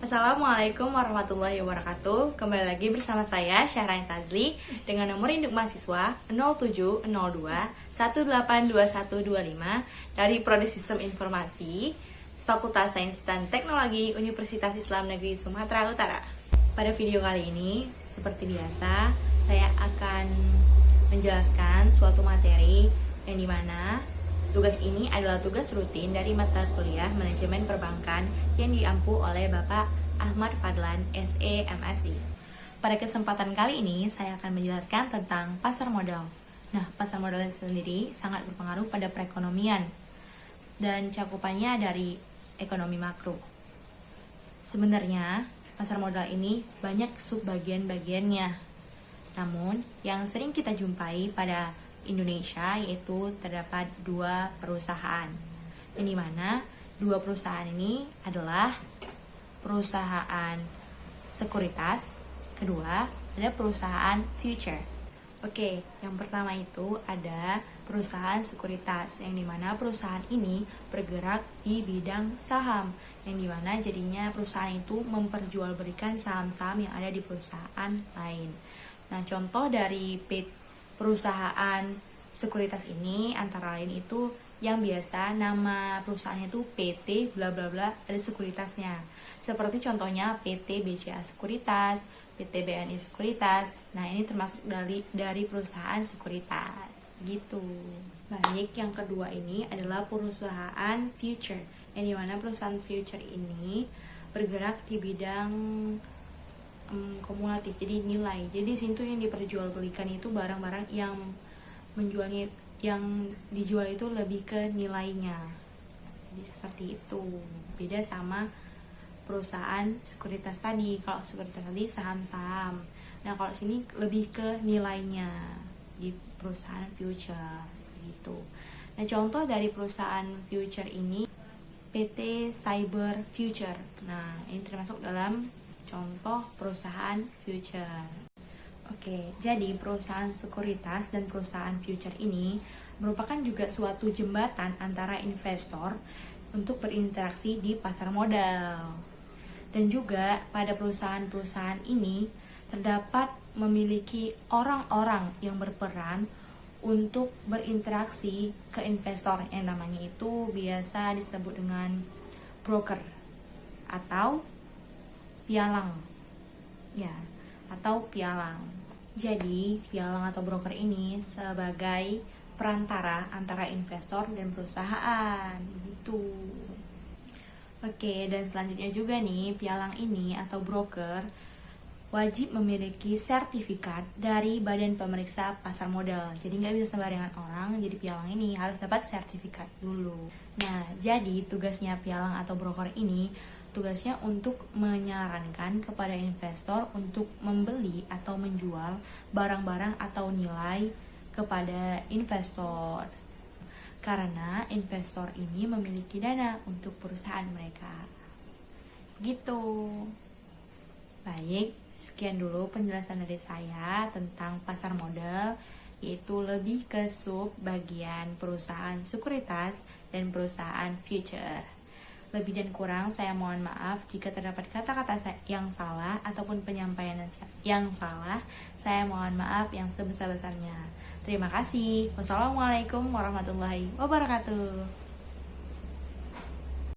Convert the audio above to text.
Assalamualaikum warahmatullahi wabarakatuh. Kembali lagi bersama saya Syahrain Tazli dengan nomor induk mahasiswa 0702182125 dari Prodi Sistem Informasi Fakultas Sains dan Teknologi Universitas Islam Negeri Sumatera Utara. Pada video kali ini, seperti biasa, saya akan menjelaskan suatu materi yang dimana tugas ini adalah tugas rutin dari mata kuliah Manajemen Perbankan yang diampu oleh Bapak Ahmad Fadlan, SE, MSI. Pada kesempatan kali ini, saya akan menjelaskan tentang pasar modal. Nah, pasar modal sendiri sangat berpengaruh pada perekonomian dan cakupannya dari ekonomi makro. Sebenarnya, pasar modal ini banyak subbagian-bagiannya. Namun, yang sering kita jumpai pada Indonesia yaitu terdapat dua perusahaan, yang dimana dua perusahaan ini adalah perusahaan sekuritas, kedua ada perusahaan future. Oke, yang pertama itu ada perusahaan sekuritas, yang dimana perusahaan ini bergerak di bidang saham, yang dimana jadinya perusahaan itu memperjualbelikan saham-saham yang ada di perusahaan lain. Nah, contoh dari perusahaan sekuritas ini antara lain itu yang biasa nama perusahaannya itu PT bla bla bla, ada sekuritasnya. Seperti contohnya PT BCA Sekuritas, PT BNI Sekuritas. Nah, ini termasuk dari perusahaan sekuritas gitu. Baik, yang kedua ini adalah perusahaan future, yang dimana perusahaan future ini bergerak di bidang kumulatif, jadi nilai. Jadi situ yang diperjualbelikan itu barang-barang yang menjualnya, yang dijual itu lebih ke nilainya. Jadi seperti itu. Beda sama perusahaan sekuritas tadi. Kalau sekuritas tadi saham-saham. Nah, kalau sini lebih ke nilainya di perusahaan future gitu. Nah, contoh dari perusahaan future ini PT Cyber Future. Nah, ini termasuk dalam contoh perusahaan future. Oke, jadi perusahaan sekuritas dan perusahaan future ini merupakan juga suatu jembatan antara investor untuk berinteraksi di pasar modal. Dan juga pada perusahaan-perusahaan ini terdapat memiliki orang-orang yang berperan untuk berinteraksi ke investor, yang namanya itu biasa disebut dengan broker atau pialang, ya, atau pialang. Jadi pialang atau broker ini sebagai perantara antara investor dan perusahaan gitu. Oke, dan selanjutnya juga nih, pialang ini atau broker wajib memiliki sertifikat dari Badan Pemeriksa Pasar Modal. Jadi nggak bisa sembarangan orang jadi pialang ini, harus dapat sertifikat dulu. Nah, jadi tugasnya pialang atau broker ini tugasnya untuk menyarankan kepada investor untuk membeli atau menjual barang-barang atau nilai kepada investor, karena investor ini memiliki dana untuk perusahaan mereka gitu. Baik, sekian dulu penjelasan dari saya tentang pasar modal, yaitu lebih ke sub bagian perusahaan sekuritas dan perusahaan future. Lebih dan kurang saya mohon maaf jika terdapat kata-kata yang salah ataupun penyampaian yang salah. Saya mohon maaf yang sebesar-besarnya. Terima kasih. Wassalamualaikum warahmatullahi wabarakatuh.